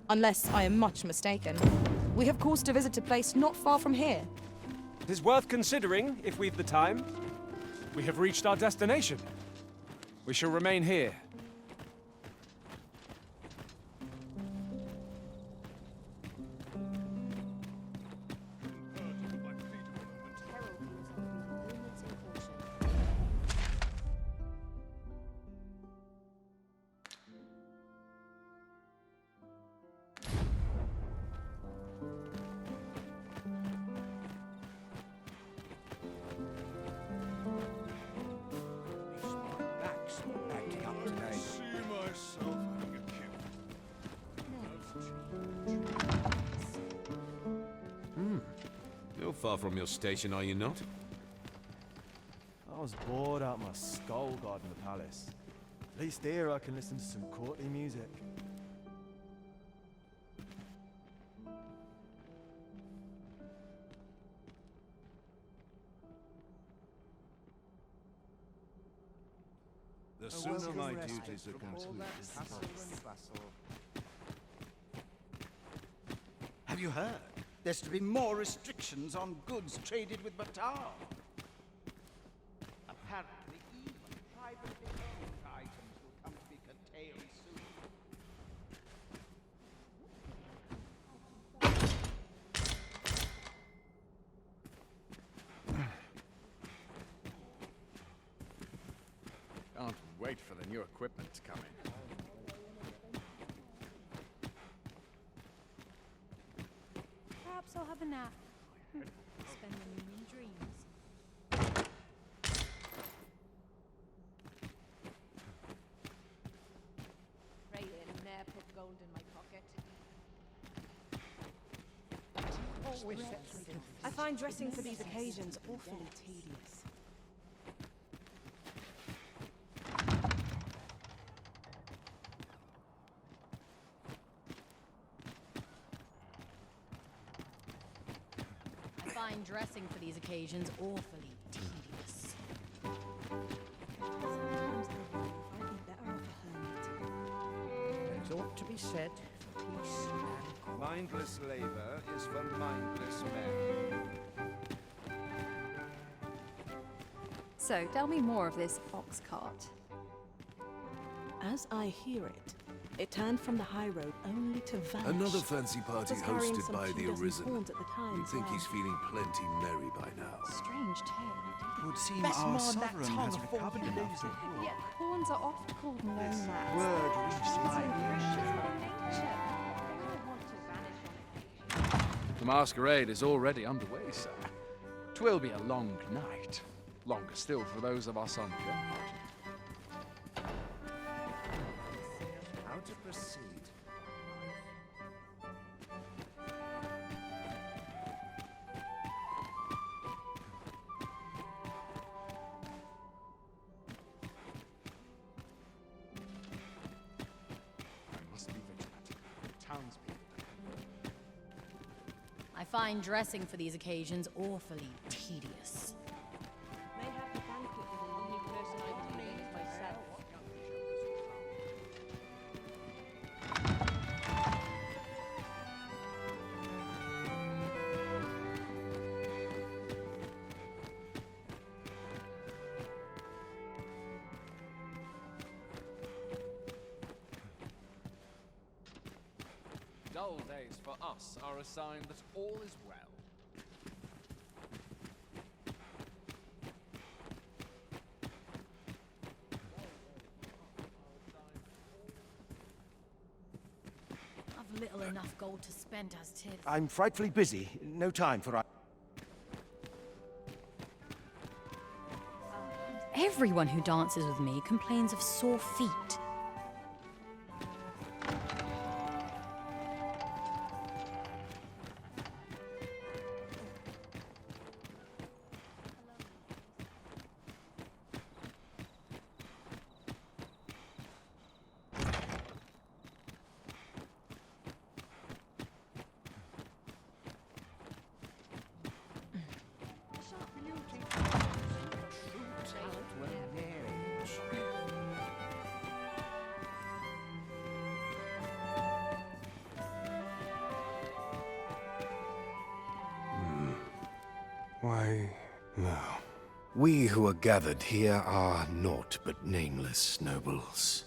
Unless I am much mistaken. We have cause to visit a place not far from here. It is worth considering, if we've the time. We have reached our destination. We shall remain here. You're far from your station, are you not? I was bored out my skull guarding the palace. At least here I can listen to some courtly music. The sooner my duties are completed. Have you heard? There's to be more restrictions on goods traded with Batar. Apparently, even privately owned items will come to be curtailed soon. Can't wait for the new equipment to come in. Perhaps I'll have a nap. Spend the moon in dreams. Pray they ne'er put gold in my pocket. I find dressing for these occasions awfully tedious. I find dressing for these occasions awfully tedious. There's ought to be said for peace and Mindless labor is for mindless men. So, tell me more of this ox cart. As I hear it, it turned from the high road only to vanish. Another fancy party Was carrying hosted some by 2 the dozen Arisen. horns at the time, You'd think so- he's feeling plenty merry by now. Strange tale. it would seem Best our mod that sovereign tongue has before recovered you enough lose to it. rule. Yet horns are oft called nomads. Word reached my ears. The masquerade is already underway, sir. 'Twill be a long night. Longer still for those of us on guard. How to proceed? I must be vigilant. Townspeople. I find dressing for these occasions awfully tedious. Mayhap the banquet with the only person I would name is myself. Dull days for us are a sign that all is well. I've little enough gold to spend as tis. I'm frightfully busy. No time for... Everyone who dances with me complains of sore feet. Why, no. We who are gathered here are naught but nameless nobles.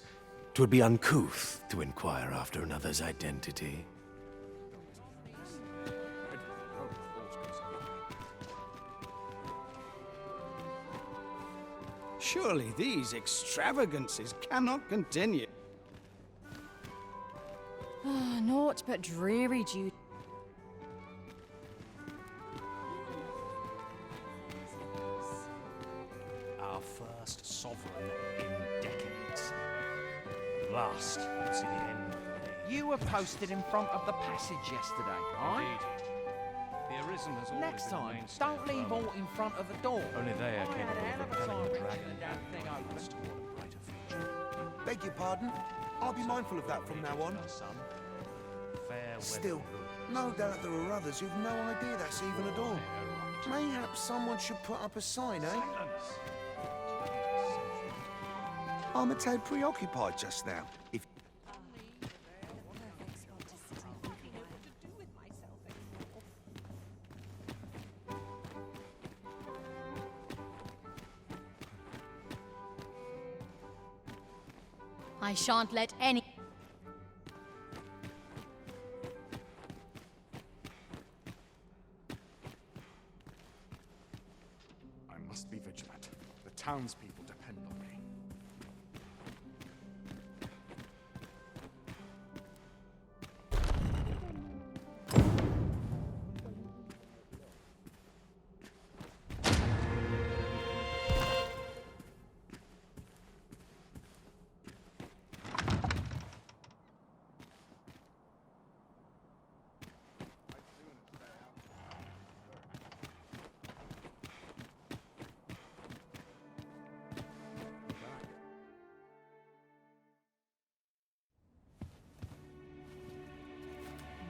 'Twould be uncouth to inquire after another's identity. Surely these extravagances cannot continue. Naught but dreary duty. Our first sovereign in decades. At last, we'll see the end of the day. You were posted in front of the passage yesterday, right? The Arisen has always Next been time, mainstay don't of leave Rome. all in front of the door. Only they are I had a capable hell of of a repelling time a bringing dragon the damn thing guiding open. us toward a brighter future. Beg your pardon? I'll be mindful of that from now on. Fair Still, no doubt there are others who've no idea that's even a door. Mayhaps someone should put up a sign, eh? I'm a tad preoccupied just now. If I shan't let any. I must be vigilant. The townspeople depend on me.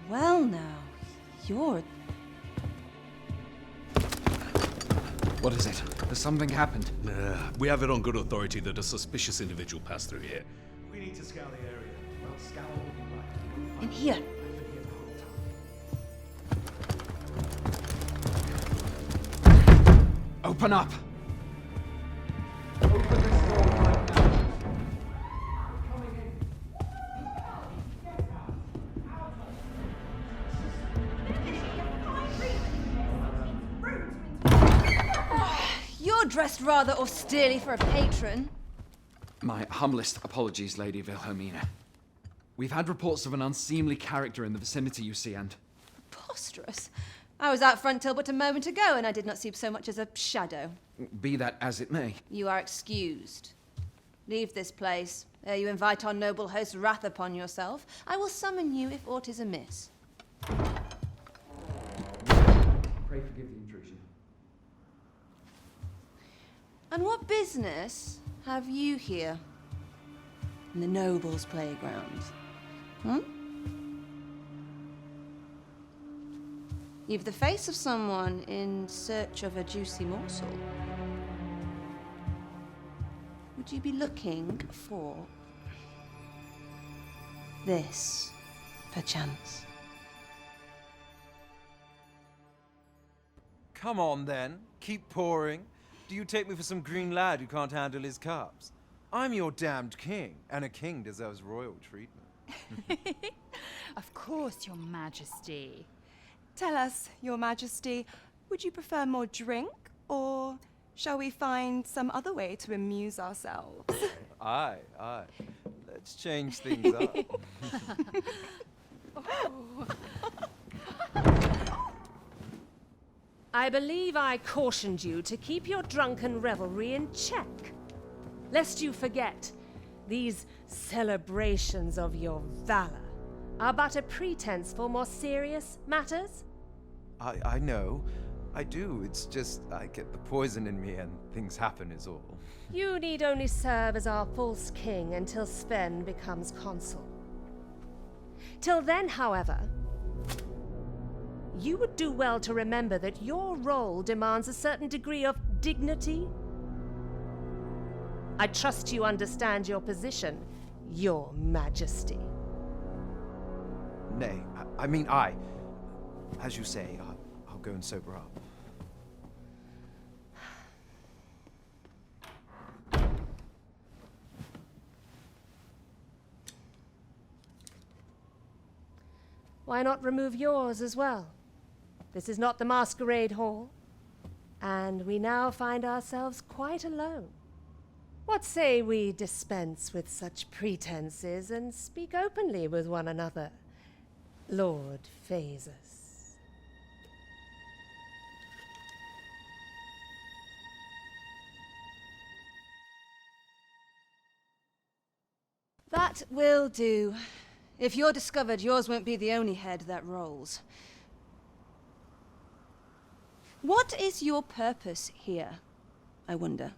Well now, you're... What is it? Has something happened? We have it on good authority that a suspicious individual passed through here. We need to scour the area. Well, scour will be right. In here. Open up! You're dressed rather austerely for a patron. My humblest apologies, Lady Wilhelmina. We've had reports of an unseemly character in the vicinity, you see, and... Preposterous. I was out front till but a moment ago, and I did not see so much as a shadow. Be that as it may. You are excused. Leave this place, ere you invite our noble host's wrath upon yourself. I will summon you if aught is amiss. Pray forgive the intrusion. And what business have you here? In the nobles' playground? Hmm? You've the face of someone in search of a juicy morsel. Would you be looking for this, perchance? Come on, then. Keep pouring. Do you take me for some green lad who can't handle his cups? I'm your damned king, and a king deserves royal treatment. Of course, Your Majesty. Tell us, Your Majesty, would you prefer more drink, or shall we find some other way to amuse ourselves? Aye. Let's change things up. I believe I cautioned you to keep your drunken revelry in check. Lest you forget, these celebrations of your valor are but a pretense for more serious matters. I know. I do. It's just I get the poison in me and things happen is all. You need only serve as our false king until Sven becomes consul. Till then, however, you would do well to remember that your role demands a certain degree of dignity. I trust you understand your position, Your Majesty. Nay, I mean, as you say, I'll go and sober up. why not remove yours as well? This is not the masquerade hall, and we now find ourselves quite alone. What say we dispense with such pretenses and speak openly with one another, Lord Phasus? That will do. If you're discovered, yours won't be the only head that rolls. What is your purpose here, I wonder?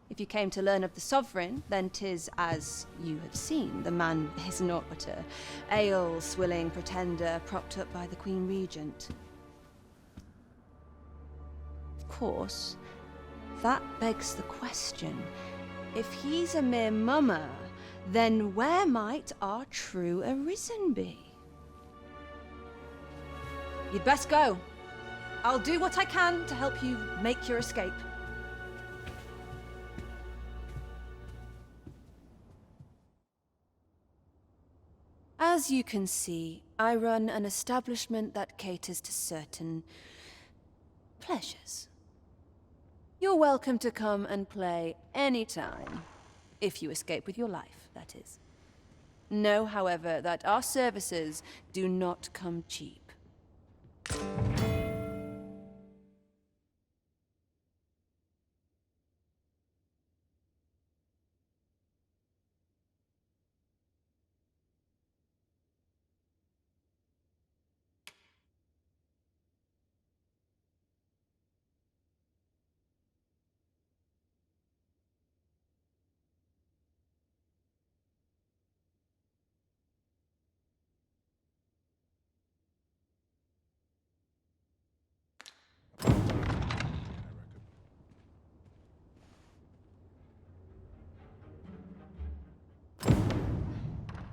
If you came to learn of the Sovereign, then 'tis as you have seen. The man is naught but a ale-swilling pretender propped up by the Queen Regent. Of course, that begs the question. If he's a mere mummer, then where might our true Arisen be? You'd best go. I'll do what I can to help you make your escape. As you can see, I run an establishment that caters to certain pleasures. You're welcome to come and play anytime, if you escape with your life, that is. Know, however, that our services do not come cheap.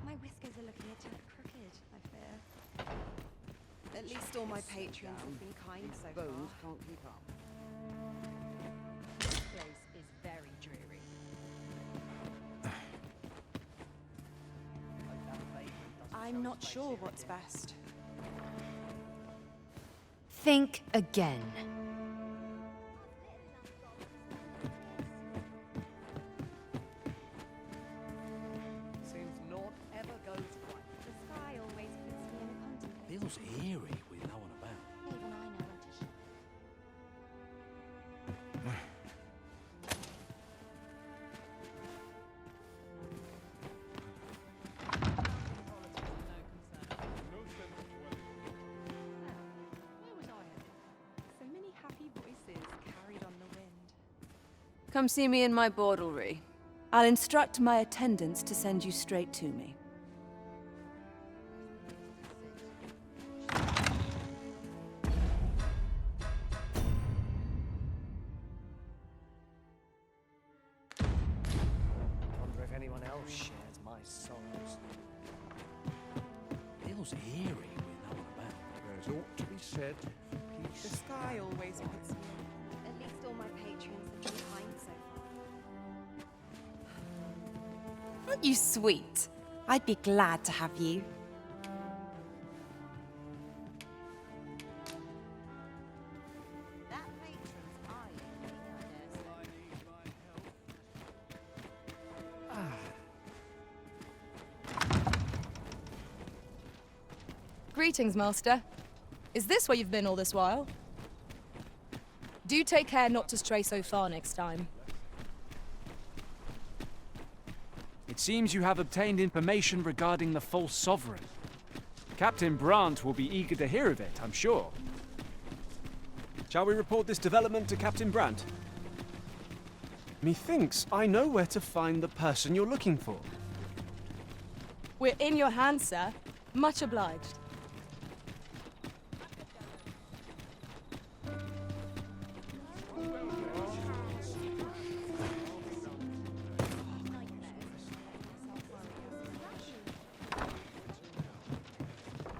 My whiskers are looking a tad crooked, I fear. At least all my patrons have been kind so far. Bones can't keep up. This place is very dreary. I'm not sure what's best. Think again. Seems naught ever goes right. The sky always puts me in contemplation. Feels eerie with no one about. Even I know where to shop. So many happy voices carried on the wind. Come see me in my bordlery. I'll instruct my attendants to send you straight to me. Wonder if anyone else shares my sorrows. Feels eerie with no one about. There's ought to be said. The sky always puts me in. At least all my patrons have been kind so far. Aren't you sweet? I'd be glad to have you. That matron's eyeing me, I dare Greetings, Master. Is this where you've been all this while? Do take care not to stray so far next time. It seems you have obtained information regarding the false sovereign. Captain Brandt will be eager to hear of it, I'm sure. Shall we report this development to Captain Brandt? Methinks I know where to find the person you're looking for. We're in your hands, sir. Much obliged.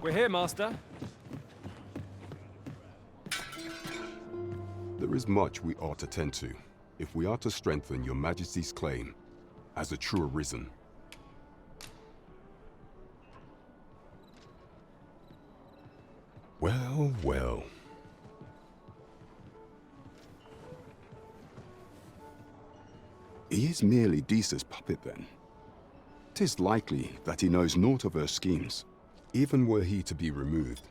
We're here, Master. There is much we ought to tend to, if we are to strengthen your Majesty's claim as a true Arisen. Well, well. He is merely Disa's puppet, then. 'Tis likely that he knows naught of her schemes, even were he to be removed.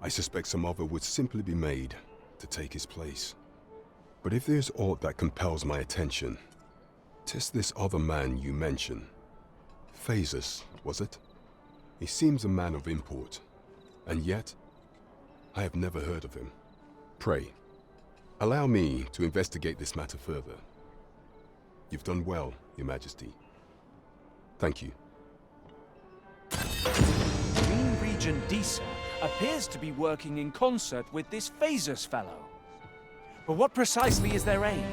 I suspect some other would simply be made to take his place. But if there's aught that compels my attention, 'tis this other man you mention. Phasus, was it? He seems a man of import, and yet I have never heard of him. Pray, allow me to investigate this matter further. You've done well, Your Majesty. Thank you. Green Regent Disa appears to be working in concert with this Phasus fellow. But what precisely is their aim?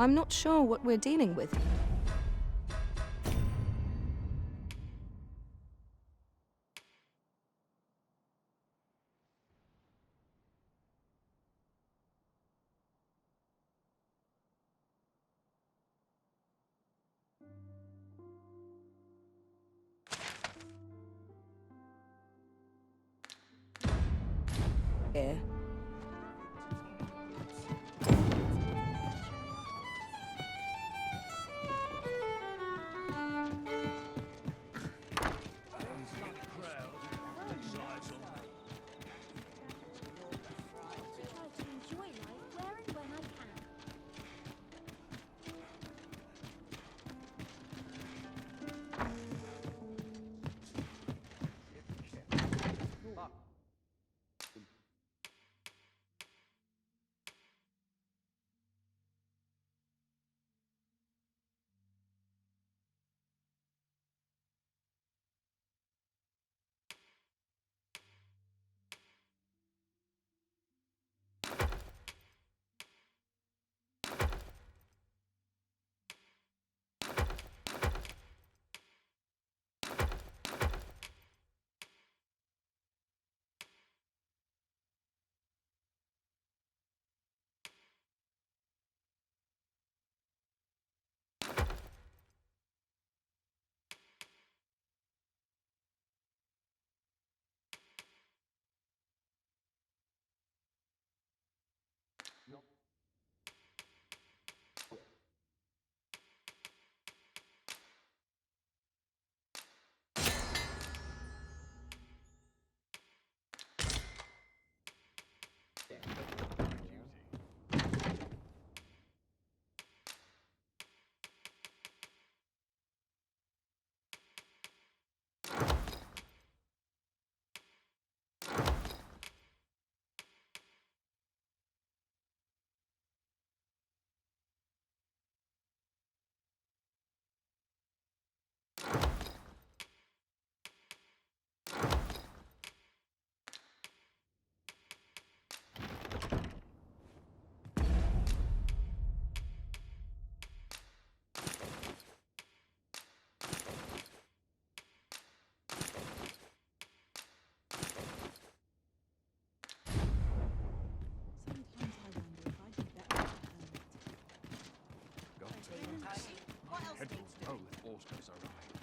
I'm not sure what we're dealing with. Here.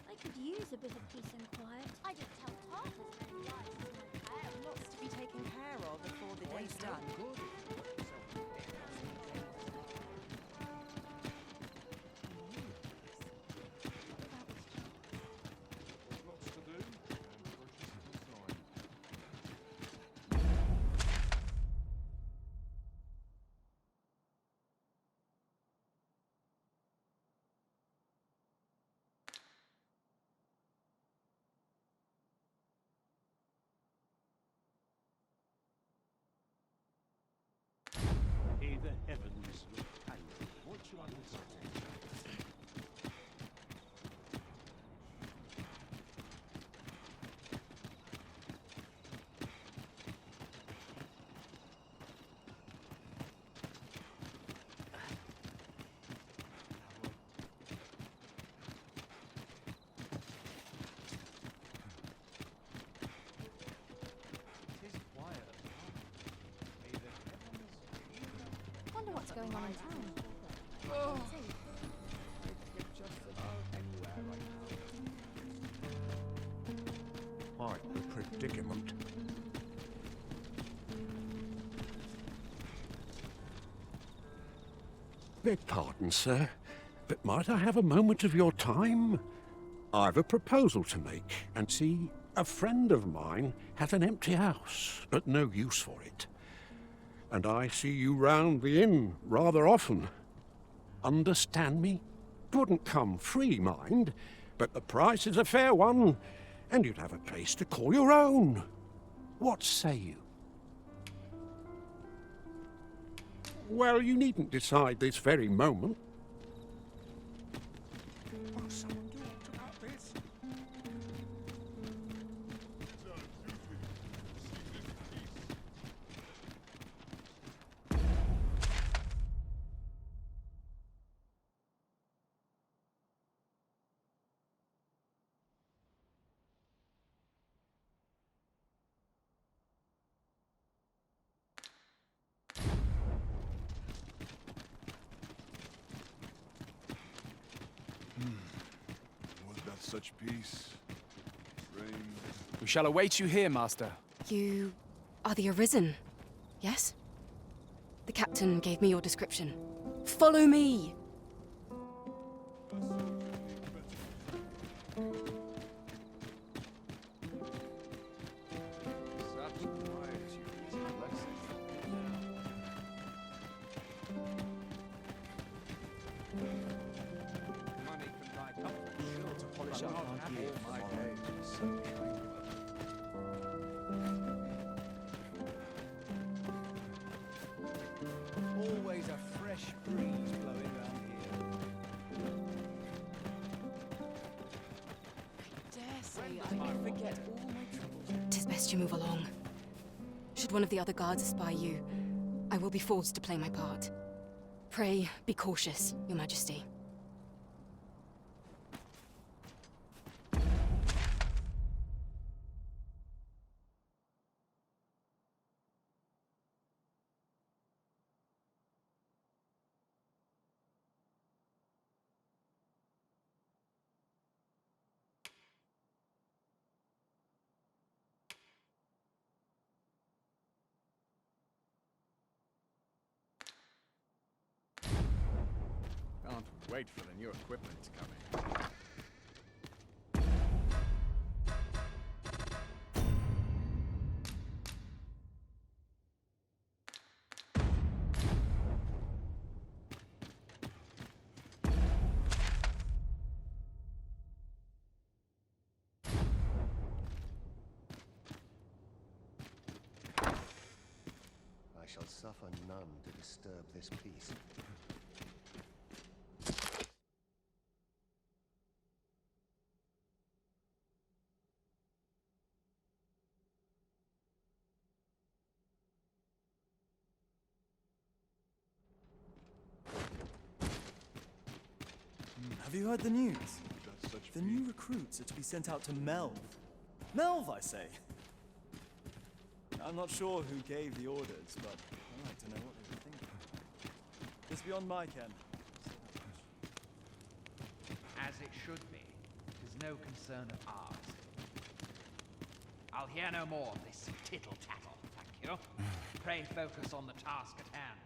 I could use a bit of peace and quiet. I just tell Tartars many lies as my pet. Lots to be taken care of before the day's done. Lots to do, and purchases design. May the heavens look kind. What shall I say? Wonder what's going on in town. Quite the predicament. Beg pardon, sir, but might I have a moment of your time? I've a proposal to make, and see, a friend of mine has an empty house, but no use for it. And I see you round the inn rather often. Understand me? 'Twouldn't come free, mind, but the price is a fair one, and you'd have a place to call your own. What say you? Well, you needn't decide this very moment. Oh, someone talked about this. Was that such peace? Rain. We shall await you here, Master. You are the Arisen, yes? The captain gave me your description. Follow me! Such quietude is a blessing. Money can buy comfort, sure, to polish I'm up not our happy gear. all my days is so tranquil. Always a fresh breeze blowing round here. Dare say I may forget all my troubles. 'Tis best you move along. Should one of the other guards espy you, I will be forced to play my part. Pray, be cautious, Your Majesty. Can't wait for the new equipment to come in. I shall suffer none to disturb this peace. Have you heard the news? That's such The new recruits are to be sent out to Melv. Melv, I say. I'm not sure who gave the orders, but I'd like to know what they were thinking. It's beyond my ken. As it should be. It is no concern of ours. I'll hear no more of this tittle-tattle, thank you. Pray focus on the task at hand.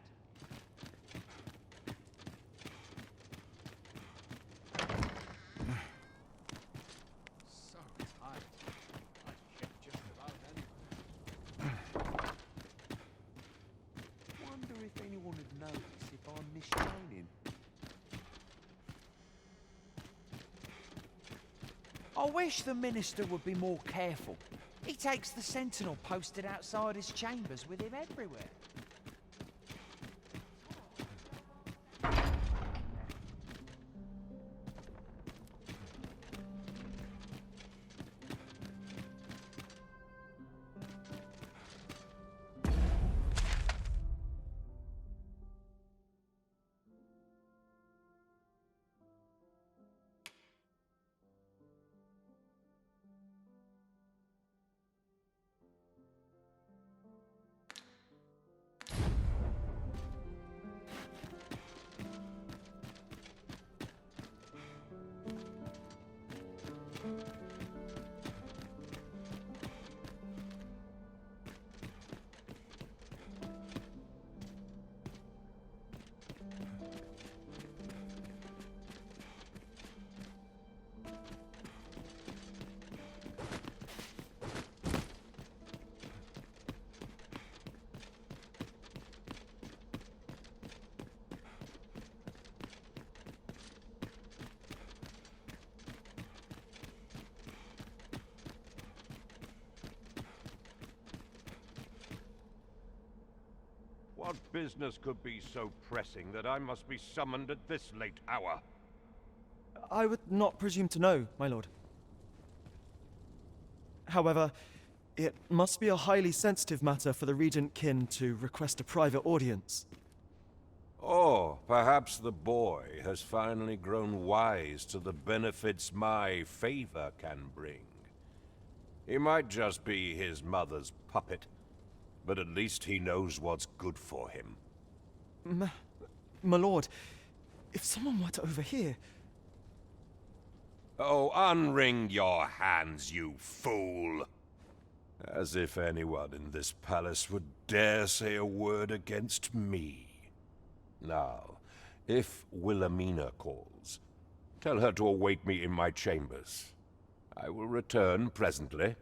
So tight. I'd hit just about anywhere. Wonder if anyone would notice if I'm misshining. I wish the minister would be more careful. He takes the sentinel posted outside his chambers with him everywhere. What business could be so pressing that I must be summoned at this late hour? I would not presume to know, my lord. However, it must be a highly sensitive matter for the regent kin to request a private audience. Oh, perhaps the boy has finally grown wise to the benefits my favor can bring. He might just be his mother's puppet, but at least he knows what's good for him. My lord, if someone were to overhear... Oh, unwring your hands, you fool! As if anyone in this palace would dare say a word against me. Now, if Wilhelmina calls, tell her to await me in my chambers. I will return presently.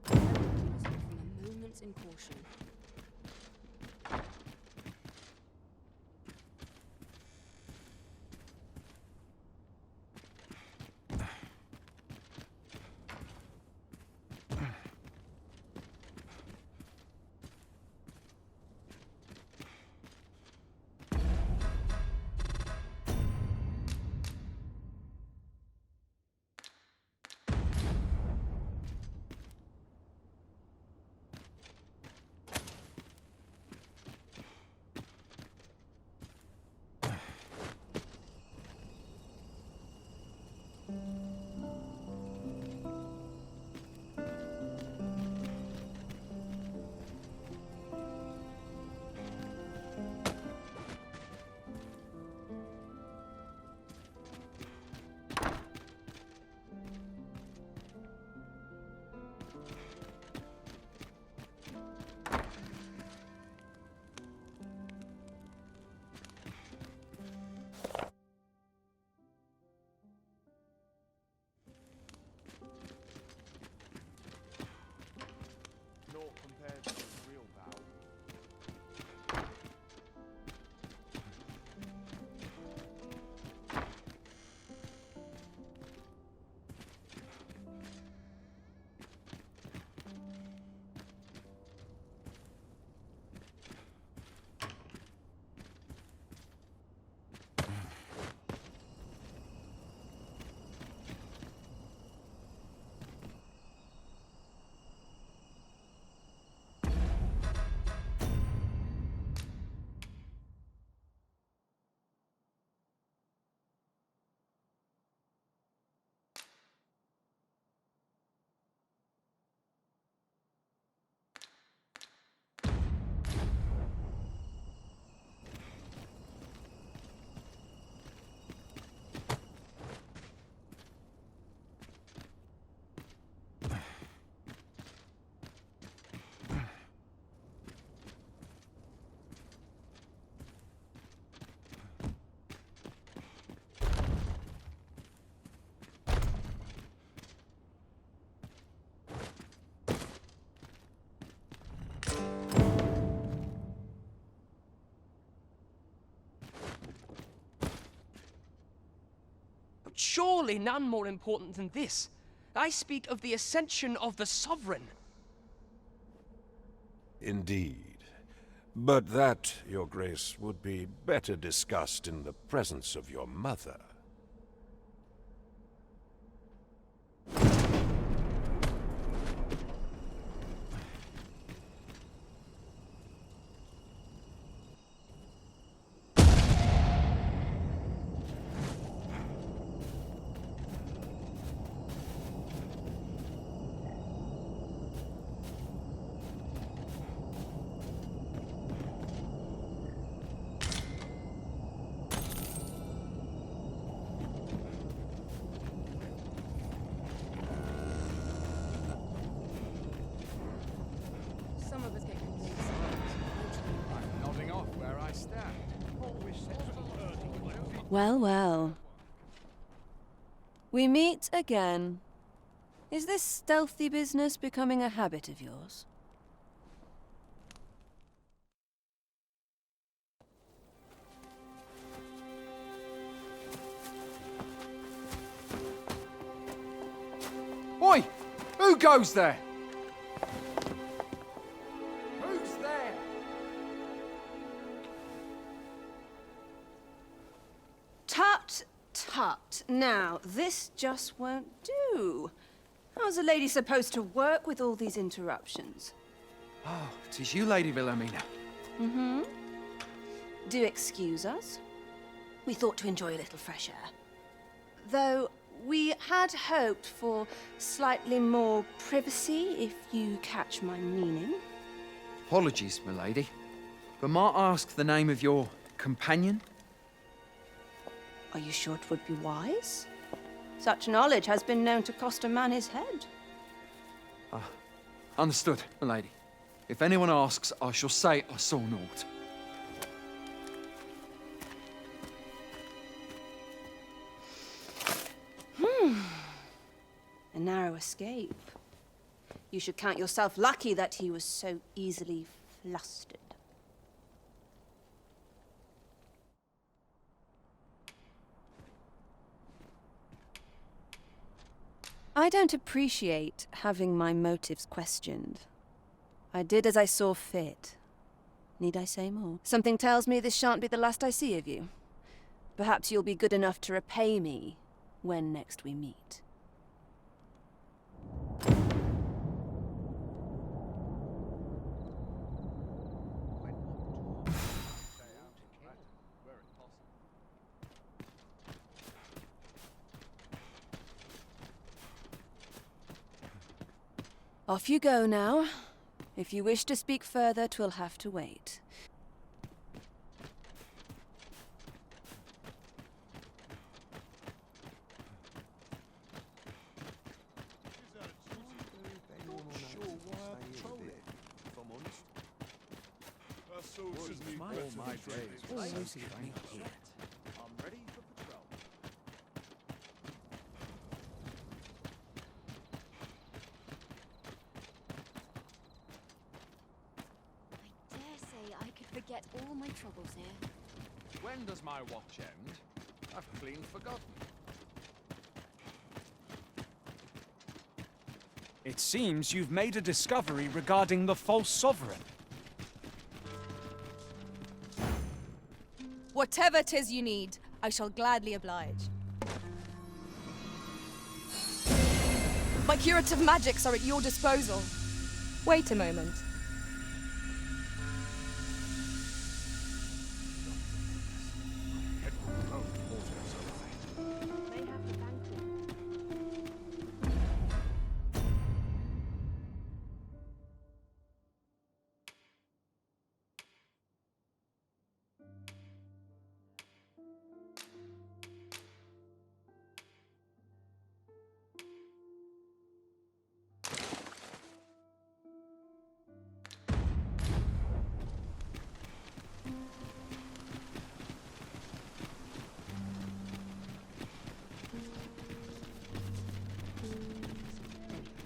From a moment's incaution. surely none more important than this. I speak of the ascension of the Sovereign. Indeed. But that, Your Grace, would be better discussed in the presence of your mother. Some of us get complete I'm nodding off where I stand. Well, well. We meet again. Is this stealthy business becoming a habit of yours? Oi! Who goes there? Who's there? Tut, tut. Now, this just won't do. How's a lady supposed to work with all these interruptions? Oh, 'tis you, Lady Wilhelmina. Mm-hmm. Do excuse us. We thought to enjoy a little fresh air. Though we had hoped for slightly more privacy, if you catch my meaning. Apologies, milady. But might I ask the name of your companion? Are you sure it would be wise? Such knowledge has been known to cost a man his head. Understood, milady. If anyone asks, I shall say I saw naught. A narrow escape. You should count yourself lucky that he was so easily flustered. I don't appreciate having my motives questioned. I did as I saw fit. Need I say more? Something tells me this shan't be the last I see of you. Perhaps you'll be good enough to repay me when next we meet. Off you go now. If you wish to speak further, 'twill have to wait. I'm ready for patrol. I dare say I could forget all my troubles here. When does my watch end? I've clean forgotten. It seems you've made a discovery regarding the false sovereign. Whatever 'tis you need, I shall gladly oblige. My curative magics are at your disposal. Wait a moment.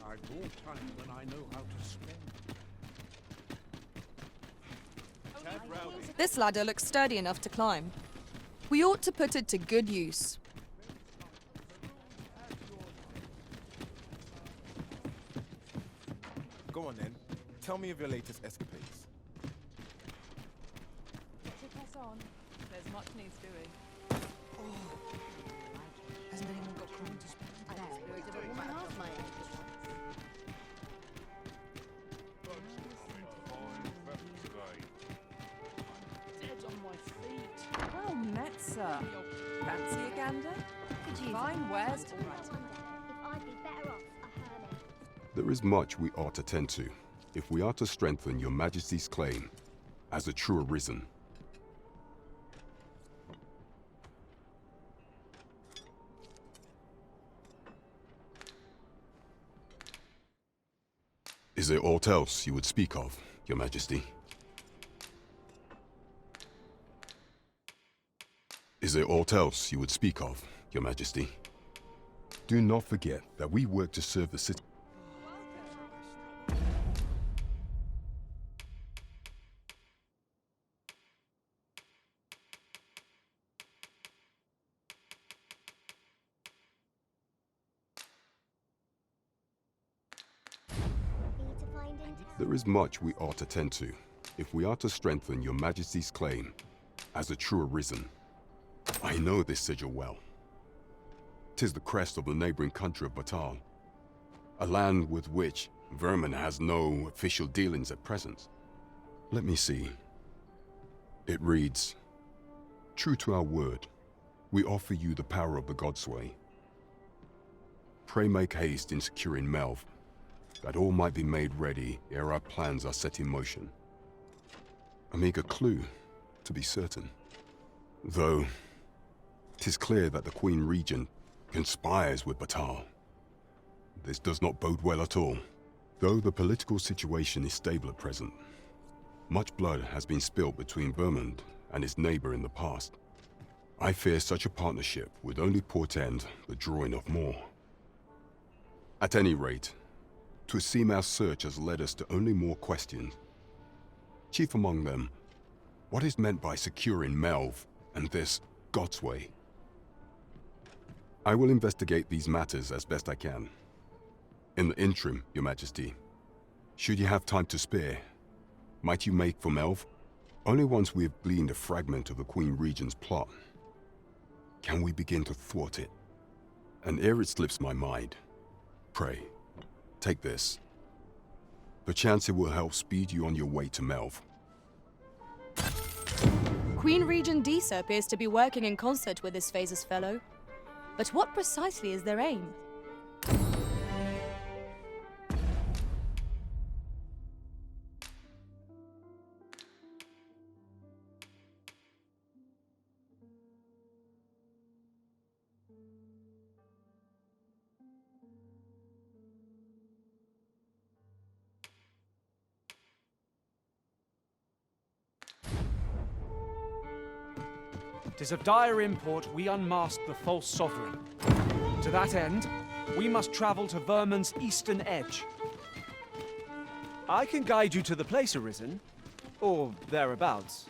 I've more time than I know how to spend. This ladder looks sturdy enough to climb. We ought to put it to good use. Go on then. Tell me of your latest escapades. To press on. There's much needs doing. Hasn't anyone got coin to spend? Dead on my feet. Well met, sir. Fancy a gander? Fine wares to write. There is much we ought to tend to, if we are to strengthen your Majesty's claim as a true arisen. Is there aught else you would speak of, Your Majesty? Is there aught else you would speak of, Your Majesty? Do not forget that we work to serve the city. There is much we ought to tend to, if we are to strengthen your Majesty's claim as a true arisen. I know this sigil well. 'Tis the crest of the neighboring country of Batal, a land with which Vermin has no official dealings at present. Let me see. It reads, "True to our word, we offer you the power of the Godsway. Pray make haste in securing Melv, that all might be made ready ere our plans are set in motion." A meager clue, to be certain. Though, 'tis clear that the Queen Regent conspires with Batal. This does not bode well at all. Though the political situation is stable at present, much blood has been spilt between Vermund and his neighbor in the past. I fear such a partnership would only portend the drawing of more. At any rate, 'twould seem our search has led us to only more questions. Chief among them, what is meant by securing Melv and this Godsway? I will investigate these matters as best I can. In the interim, Your Majesty, should you have time to spare, might you make for Melv? Only once we have gleaned a fragment of the Queen Regent's plot can we begin to thwart it. And ere it slips my mind, pray, take this. Perchance it will help speed you on your way to Melv. Queen Regent Disa appears to be working in concert with this Phases fellow. But what precisely is their aim? Tis of dire import we unmask the false sovereign. To that end, we must travel to Vermin's eastern edge. I can guide you to the place, Arisen, or thereabouts.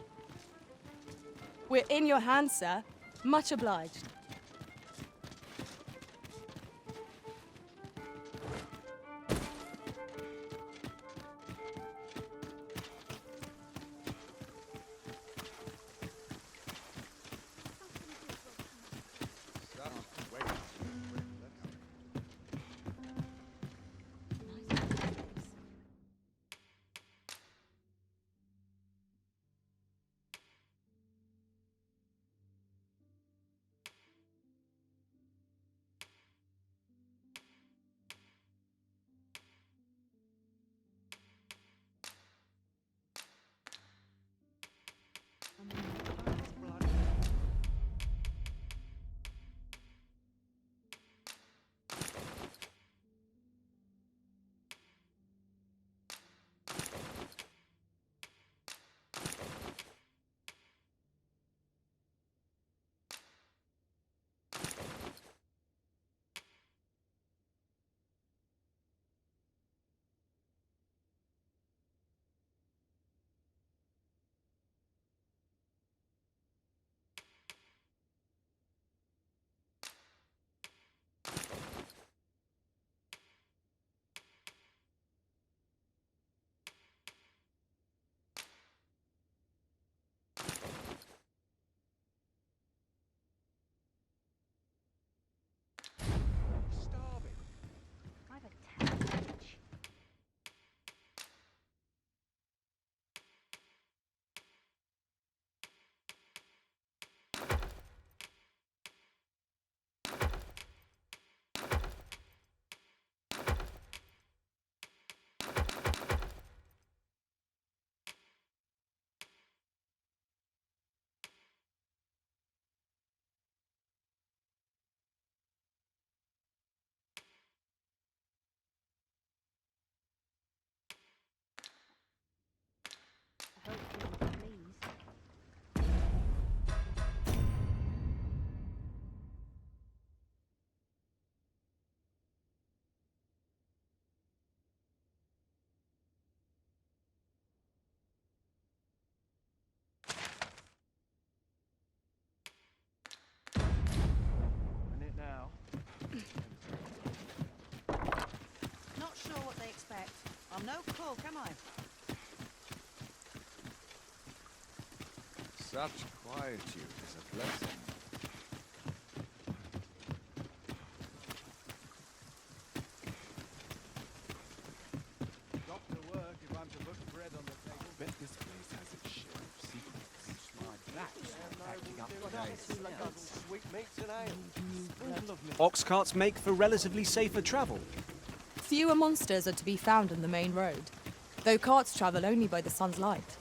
We're in your hands, sir. Much obliged. I'm no cook, am I? Such quietude is a blessing. Got to work if I'm to put bread on the table. Bet this place has its share of secrets. Sweet meats and ale. Ox carts make for relatively safer travel. Fewer monsters are to be found on the main road, though carts travel only by the sun's light.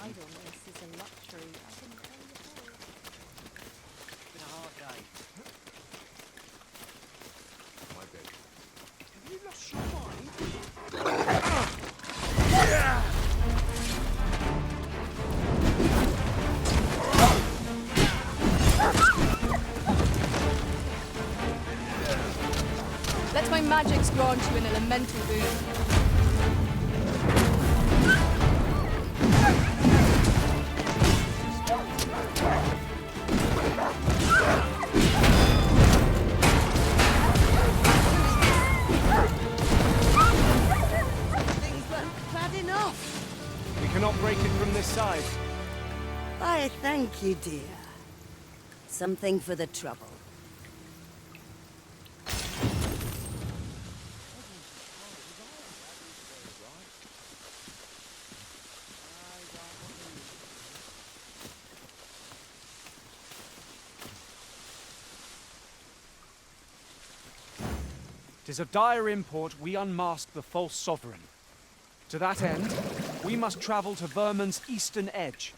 Idleness is a luxury I can pay for. It's been a hard day. My bed. Have you lost your mind? Let my magics grant you an elemental boon. Things weren't bad enough. We cannot break it from this side. I thank you, dear. Something for the trouble. Tis of dire import we unmask the false sovereign. To that end, we must travel to Vermund's eastern edge.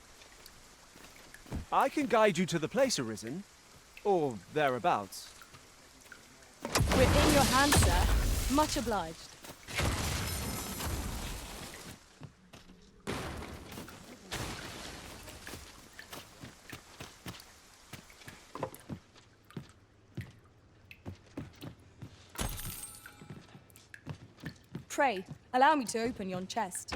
I can guide you to the place, Arisen, or thereabouts. We're in your hands, sir. Much obliged. Pray, allow me to open yon chest.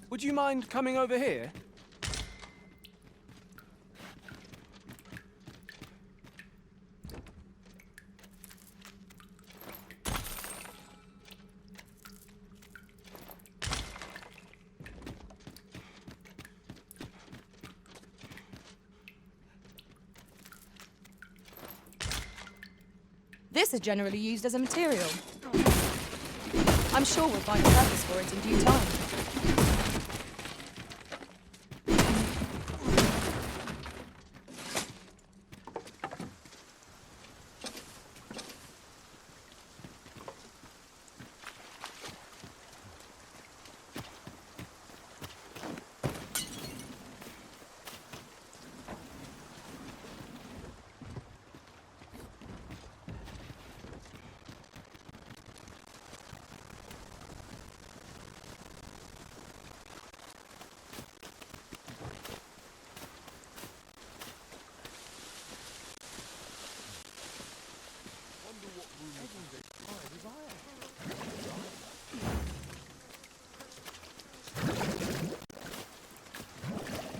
Would you mind coming over here? This is generally used as a material. I'm sure we'll find a purpose for it in due time.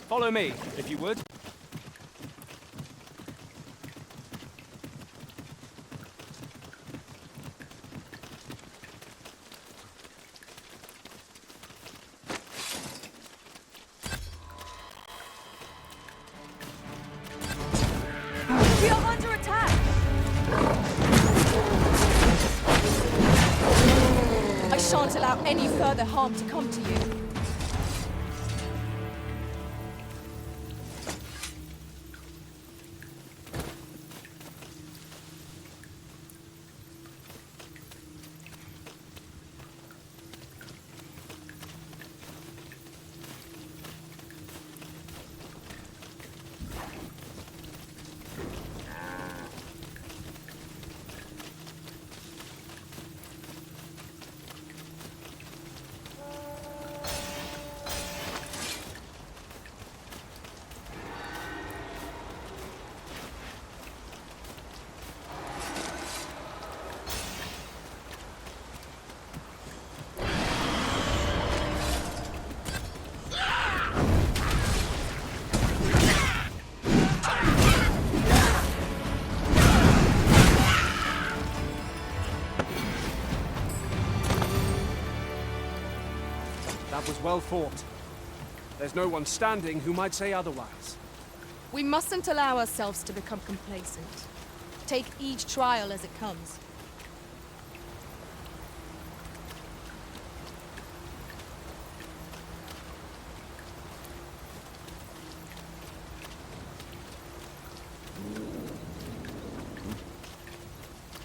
Follow me, if you would. We are under attack! I shan't allow any further harm to come to you. well fought. There's no one standing who might say otherwise. We mustn't allow ourselves to become complacent. Take each trial as it comes.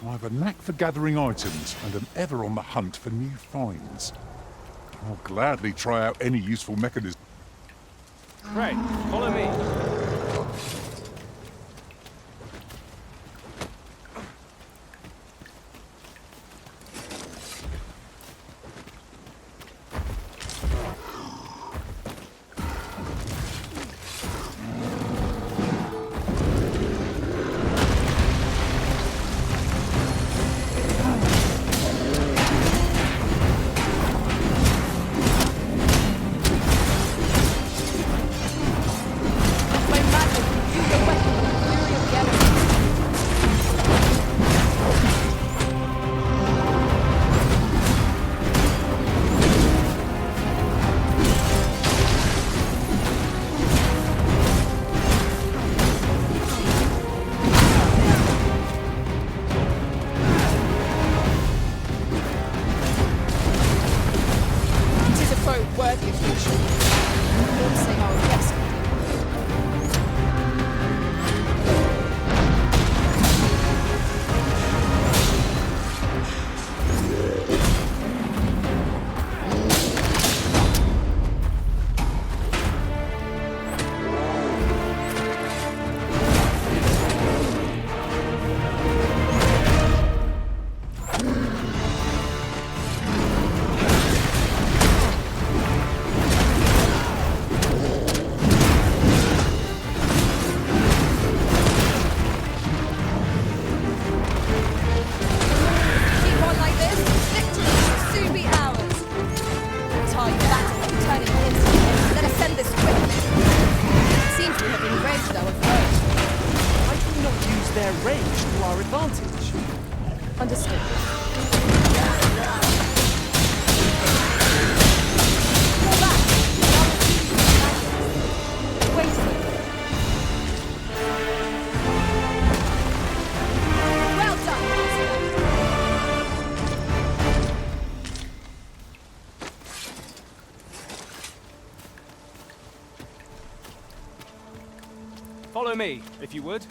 I've a knack for gathering items and am ever on the hunt for new finds. I'll gladly try out any useful mechanism. Pray, follow me. Follow me, if you would.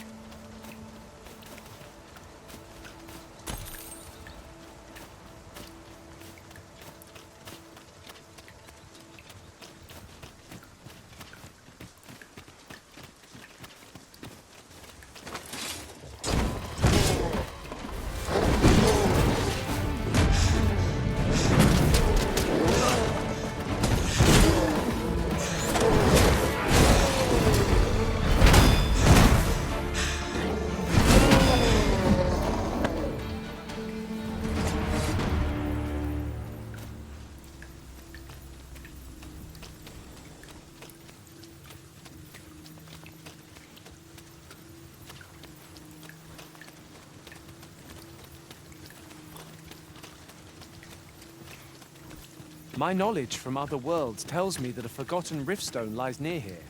My knowledge from other worlds tells me that a forgotten riftstone lies near here.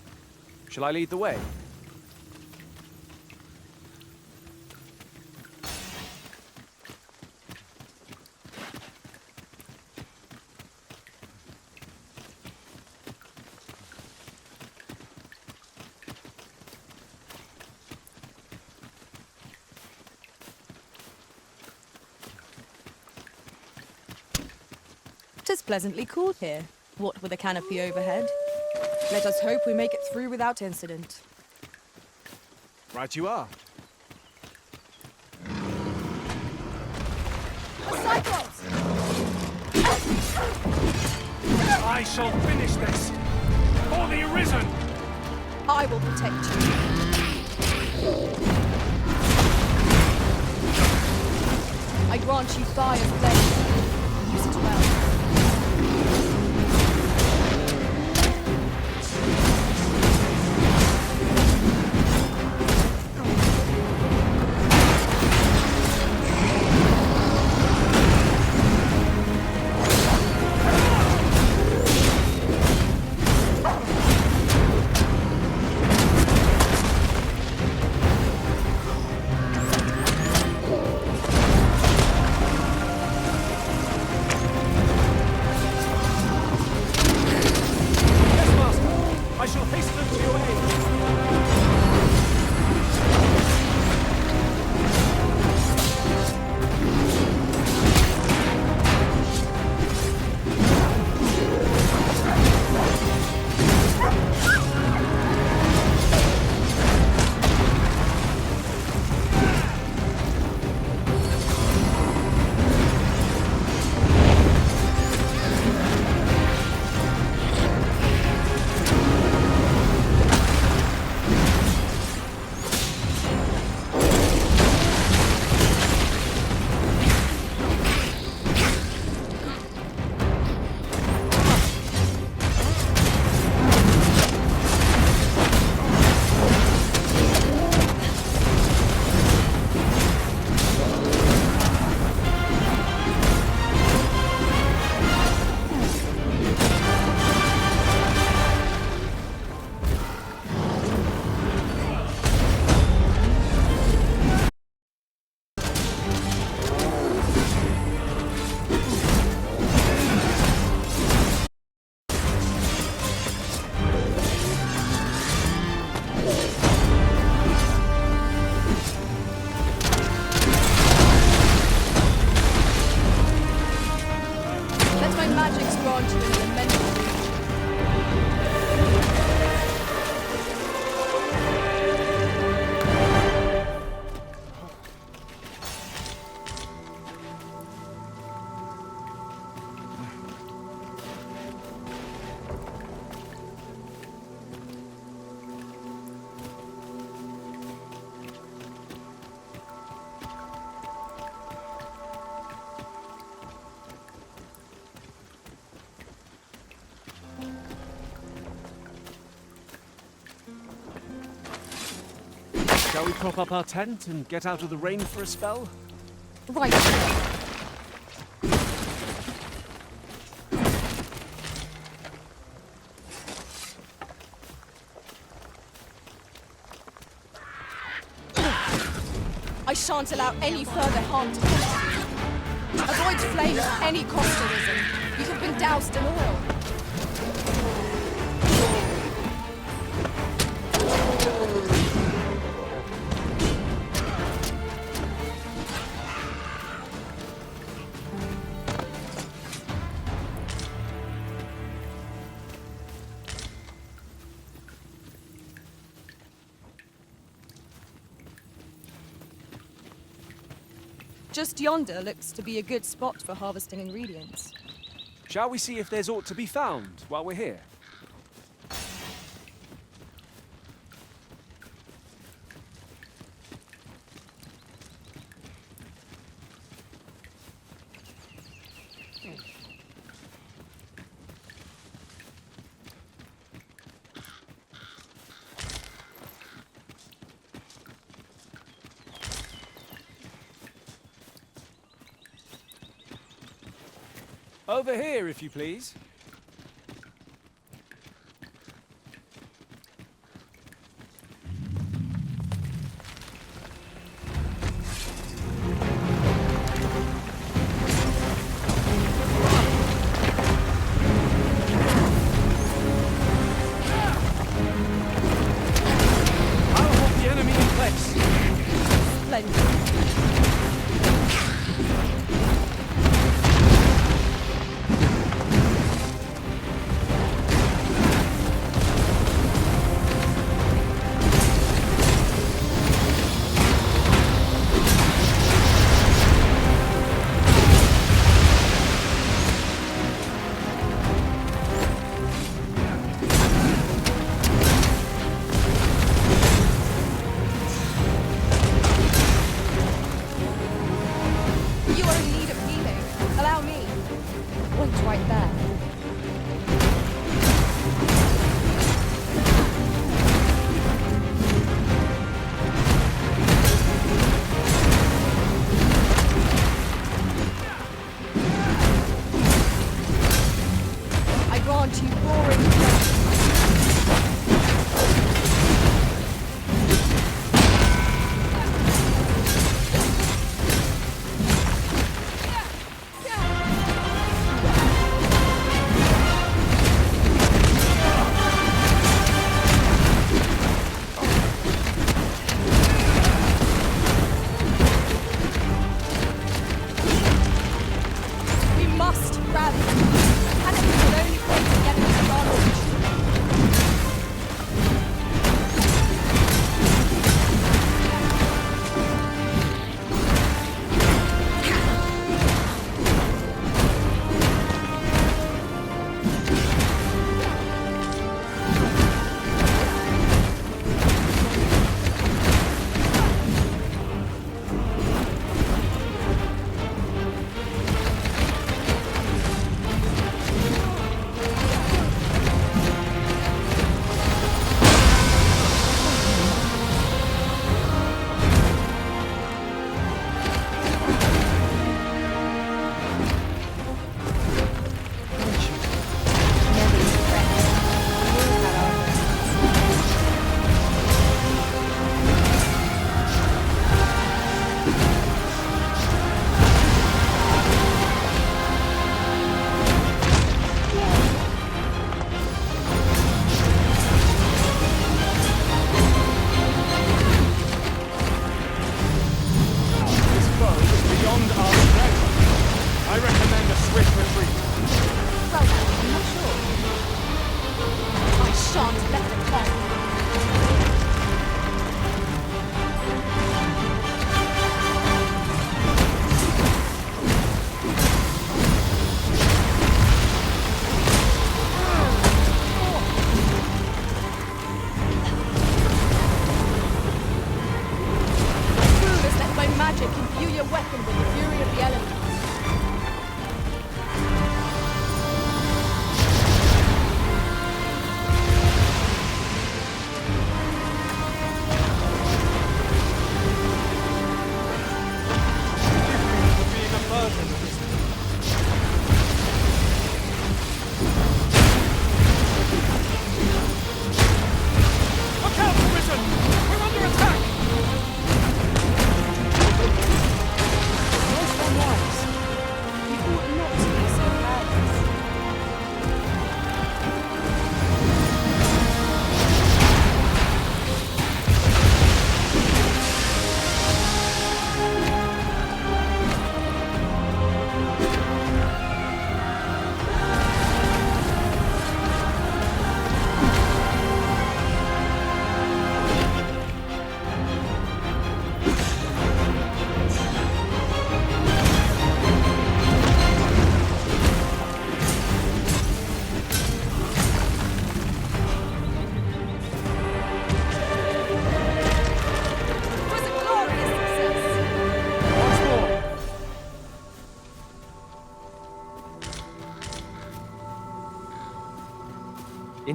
Shall I lead the way? Tis pleasantly cool here, what with a canopy overhead. Let us hope we make it through without incident. Right you are. Cyclops! I shall finish this! For the Arisen! I will protect you. I grant you fire's blade. Use it well. them to your aid. Let my magics grant you an elemental reach. Shall we prop up our tent and get out of the rain for a spell? Right. I shan't allow any further harm to come. Avoid flame at any cost, Arisen. You have been doused in oil. Just yonder looks to be a good spot for harvesting ingredients. Shall we see if there's aught to be found while we're here? Over here, if you please. I'll hold the enemy in place. Splendid.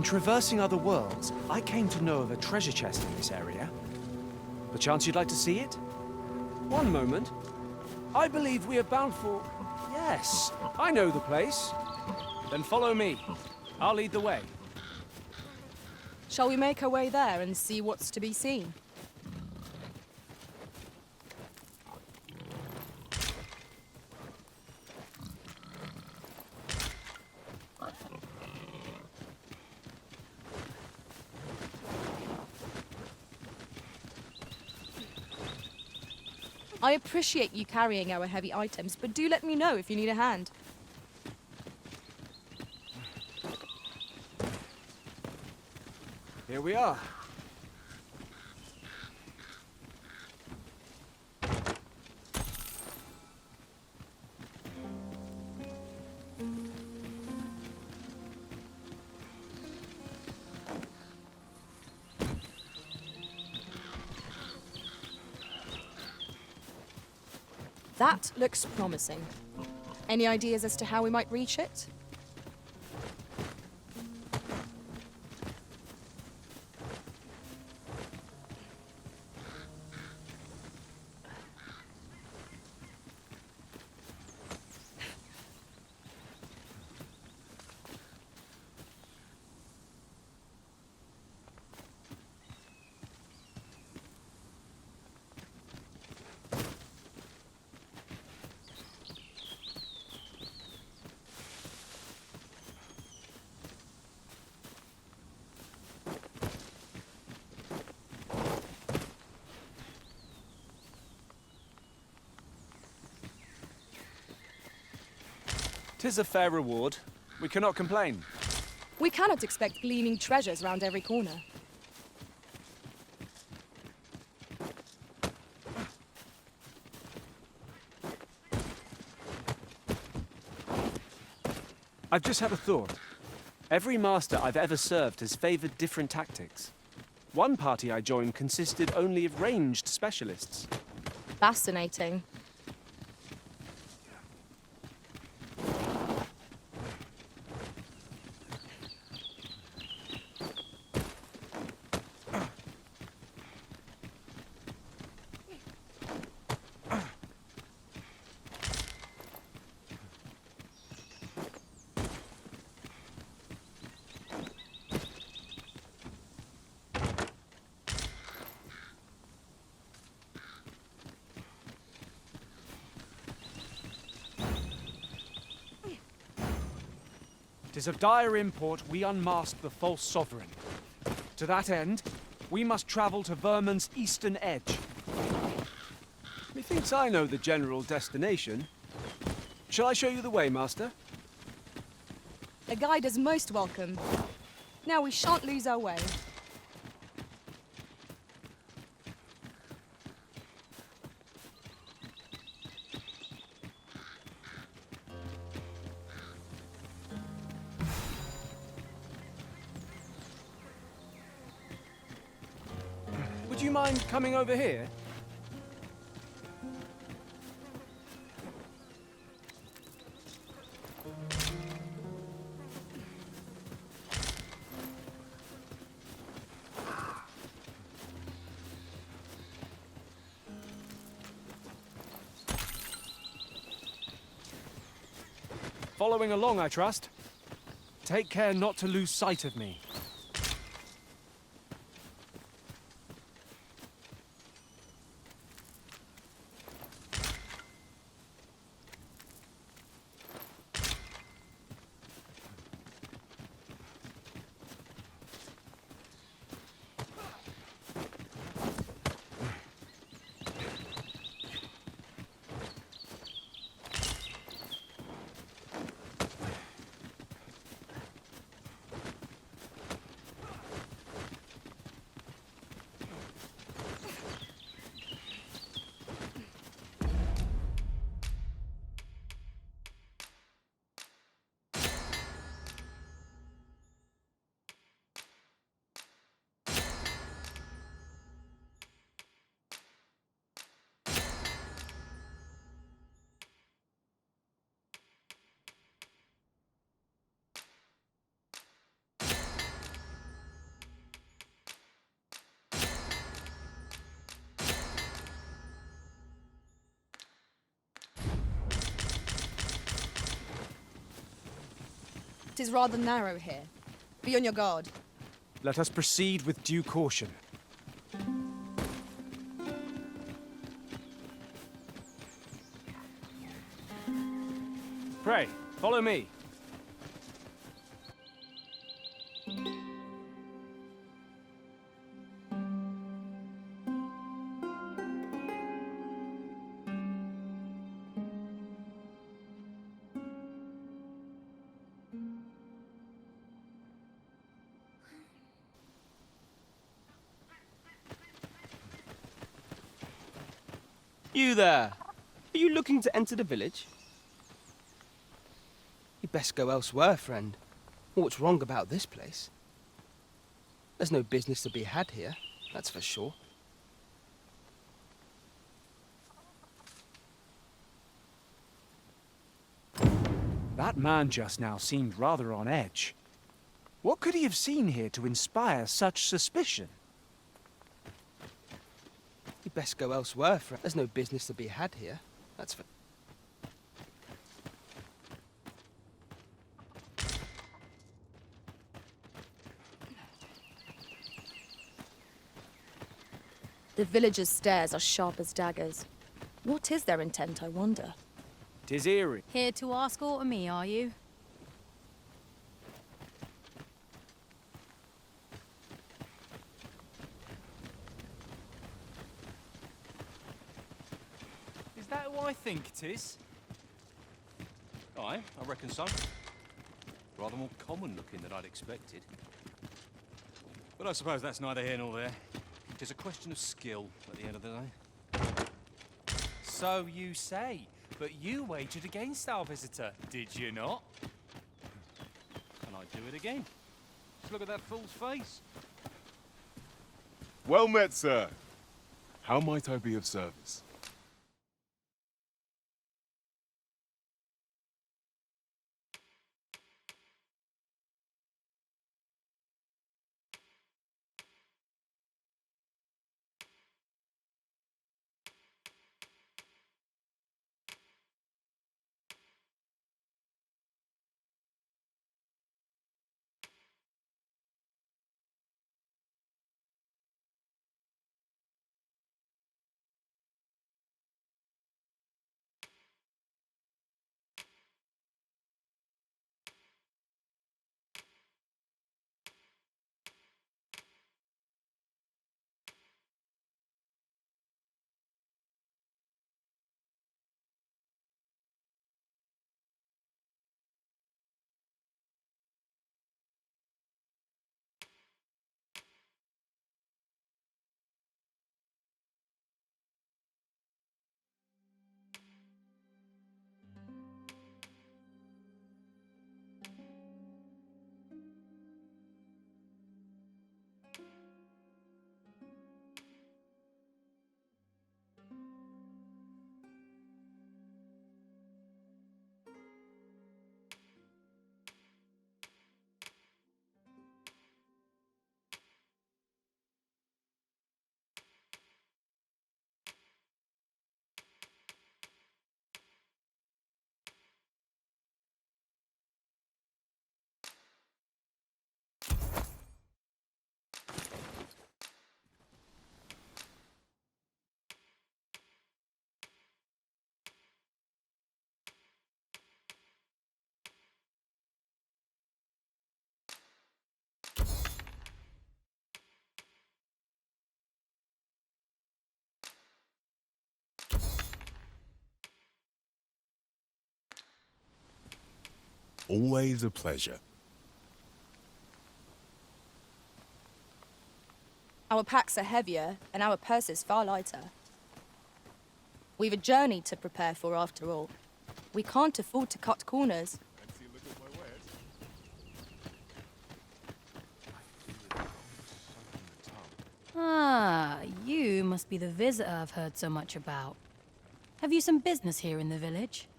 In traversing other worlds, I came to know of a treasure chest in this area. Perchance you'd like to see it? One moment. I believe we are bound for... Yes, I know the place. Then follow me. I'll lead the way. Shall we make our way there and see what's to be seen? I appreciate you carrying our heavy items, but do let me know if you need a hand. Here we are. That looks promising. Any ideas as to how we might reach it? Tis a fair reward. We cannot complain. We cannot expect gleaming treasures round every corner. I've just had a thought. Every master I've ever served has favored different tactics. One party I joined consisted only of ranged specialists. Fascinating. Tis of dire import we unmask the false sovereign. To that end, we must travel to Vermund's eastern edge. Methinks I know the general destination. Shall I show you the way, Master? A guide is most welcome. Now we shan't lose our way. Would you mind coming over here? Following along, I trust. Take care not to lose sight of me. is rather narrow here. Be on your guard. Let us proceed with due caution. Pray, follow me. You there! Are you looking to enter the village? You'd best go elsewhere, friend. What's wrong about this place? There's no business to be had here, that's for sure. That man just now seemed rather on edge. What could he have seen here to inspire such suspicion? You'd best go elsewhere, friend. There's no business to be had here, that's for... The villagers' stares are sharp as daggers. What is their intent, I wonder? 'Tis eerie. Here to ask aught of me, are you? Is that who I think it is? Aye, I reckon so. Rather more common looking than I'd expected. But I suppose that's neither here nor there. It is a question of skill at the end of the day. So you say, but you wagered against our visitor, did you not? And I'd do it again. Just look at that fool's face. Well met, sir. How might I be of service? Always a pleasure. Our packs are heavier, and our purses far lighter. We've a journey to prepare for, after all. We can't afford to cut corners. Ah, you must be the visitor I've heard so much about. Have you some business here in the village?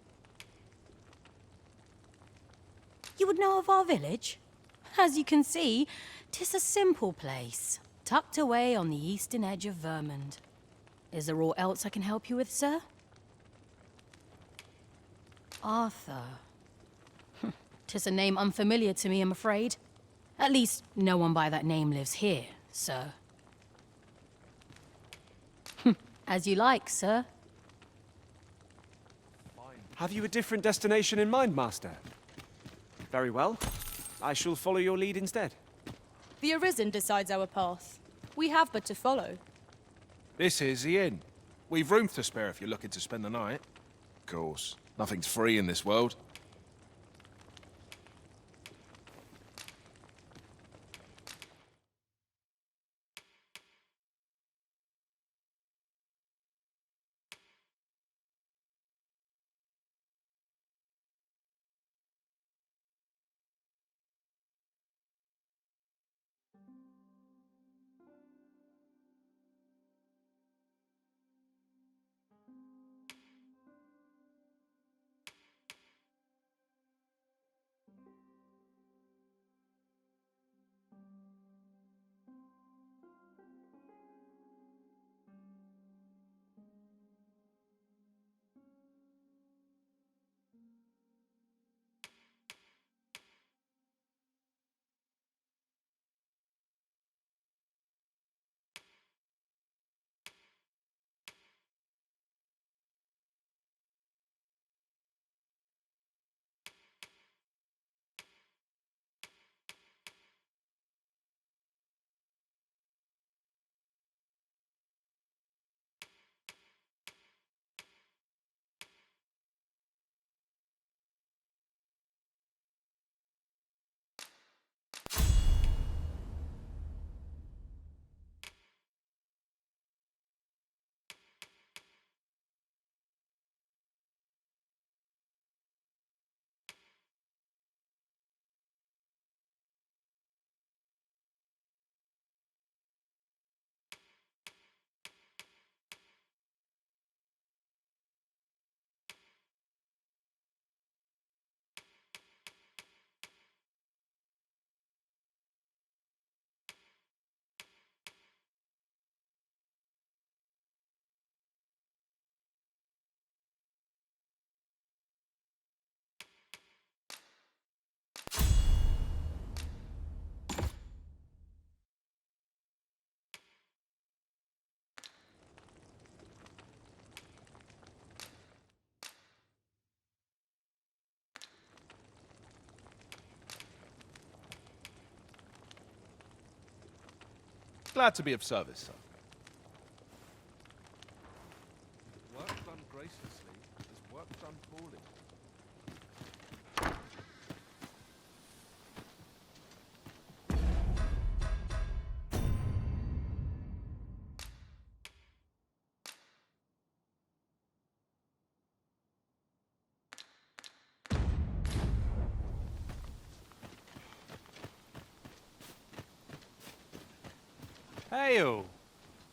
You would know of our village? As you can see, 'tis a simple place, tucked away on the eastern edge of Vermund. Is there aught else I can help you with, sir? Arthur. 'Tis a name unfamiliar to me, I'm afraid. At least, no one by that name lives here, sir. As you like, sir. Have you a different destination in mind, Master? Very well. I shall follow your lead instead. The Arisen decides our path. We have but to follow. This is the inn. We've room to spare if you're looking to spend the night. Of course, nothing's free in this world. Glad to be of service, sir. Work done graciously is work done poorly. Hail!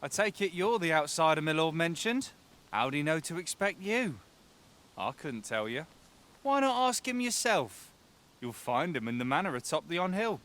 I take it you're the outsider my lord mentioned? How'd he know to expect you? I couldn't tell you. Why not ask him yourself? You'll find him in the manor atop the on-hill.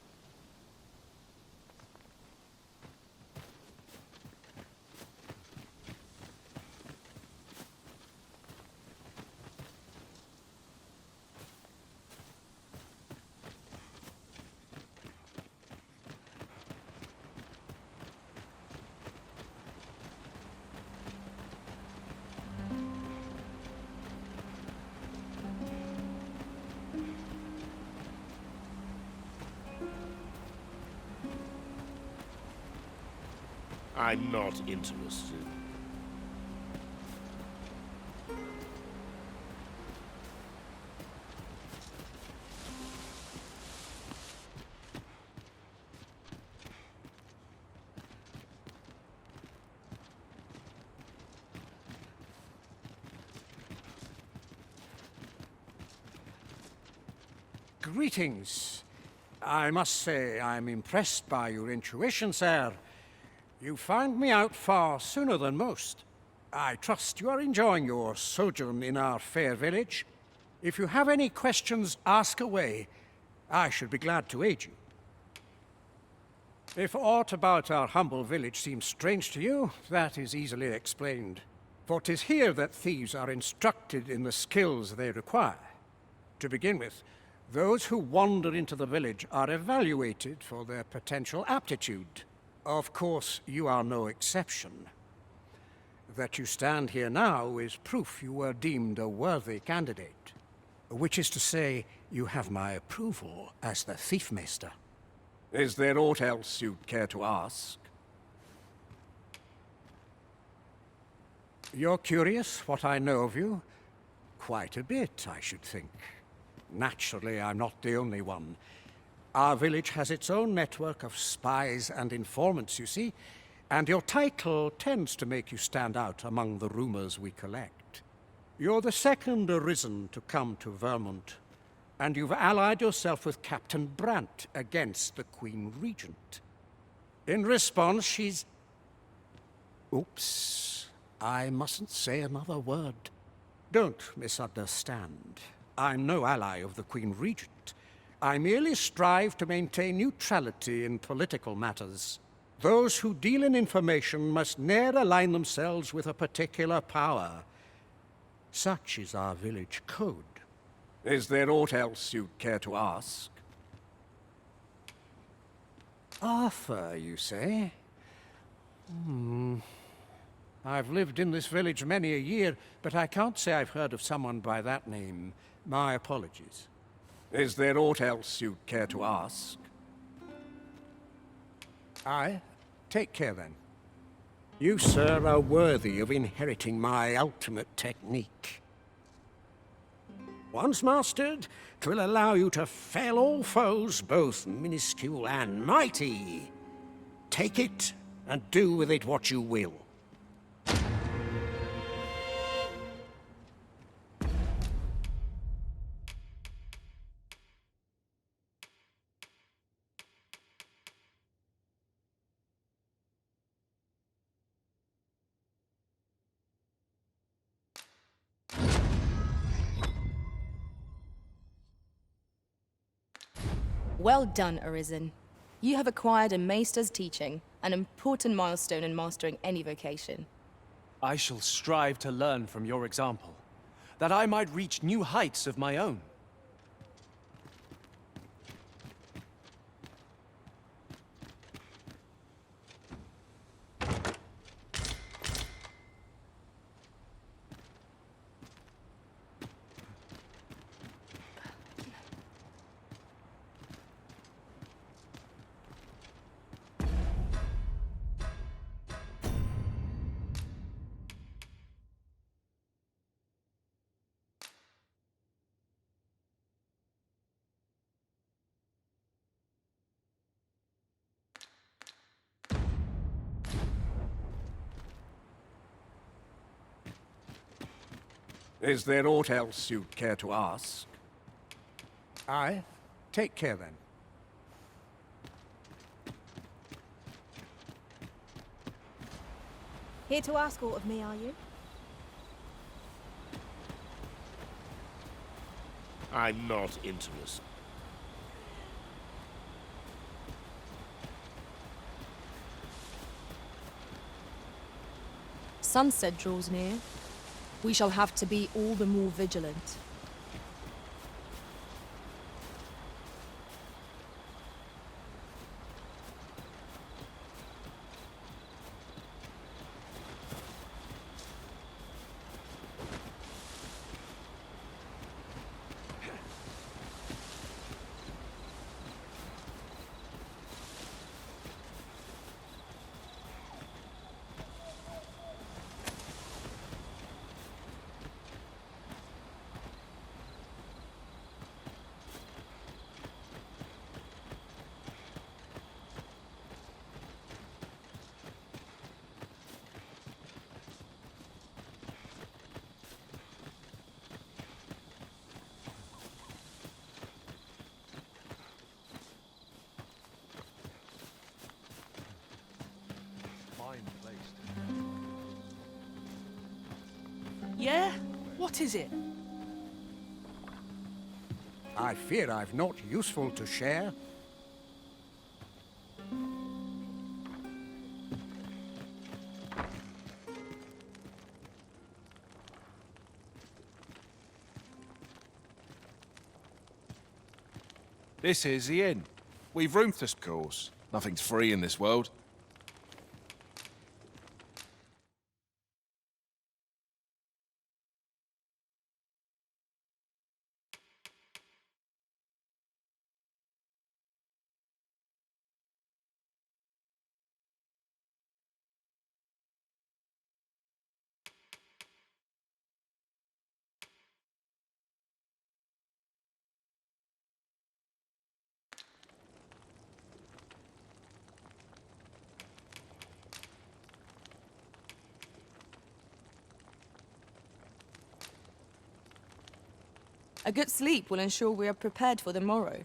I'm not interested. Greetings. I must say I'm impressed by your intuition, sir. You found me out far sooner than most. I trust you are enjoying your sojourn in our fair village. If you have any questions, ask away. I should be glad to aid you. If aught about our humble village seems strange to you, that is easily explained. For 'tis here that thieves are instructed in the skills they require. To begin with, Those who wander into the village are evaluated for their potential aptitude. Of course, you are no exception. That you stand here now is proof you were deemed a worthy candidate. Which is to say, you have my approval as the Thiefmeister. Is there aught else you'd care to ask? You're curious what I know of you? Quite a bit, I should think. Naturally, I'm not the only one. Our village has its own network of spies and informants, you see, and your title tends to make you stand out among the rumors we collect. You're the second arisen to come to Vermont, and you've allied yourself with Captain Brandt against the Queen Regent. In response, she's... Oops. I mustn't say another word. Don't misunderstand. I'm no ally of the Queen Regent. I merely strive to maintain neutrality in political matters. Those who deal in information must ne'er align themselves with a particular power. Such is our village code. Is there aught else you'd care to ask? Arthur, you say? I've lived in this village many a year, but I can't say I've heard of someone by that name. My apologies. Is there aught else you'd care to ask? Aye. Take care, then. You, sir, are worthy of inheriting my ultimate technique. Once mastered, 'twill allow you to fell all foes, both minuscule and mighty. Take it, and do with it what you will. Well done, Arisen. You have acquired a Maester's teaching, an important milestone in mastering any vocation. I shall strive to learn from your example, that I might reach new heights of my own. Is there aught else you'd care to ask? Aye. Take care, then. Here to ask aught of me, are you? I'm not interested. Sunset draws near. We shall have to be all the more vigilant. Yeah? What is it? I fear I've naught useful to share. This is the inn. We've room for... Of course. Nothing's free in this world. A good sleep will ensure we are prepared for the morrow.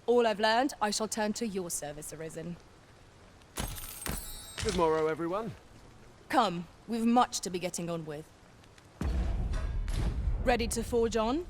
All I've learned, I shall turn to your service, Arisen. Good morrow, everyone. Come, we've much to be getting on with. Ready to forge on?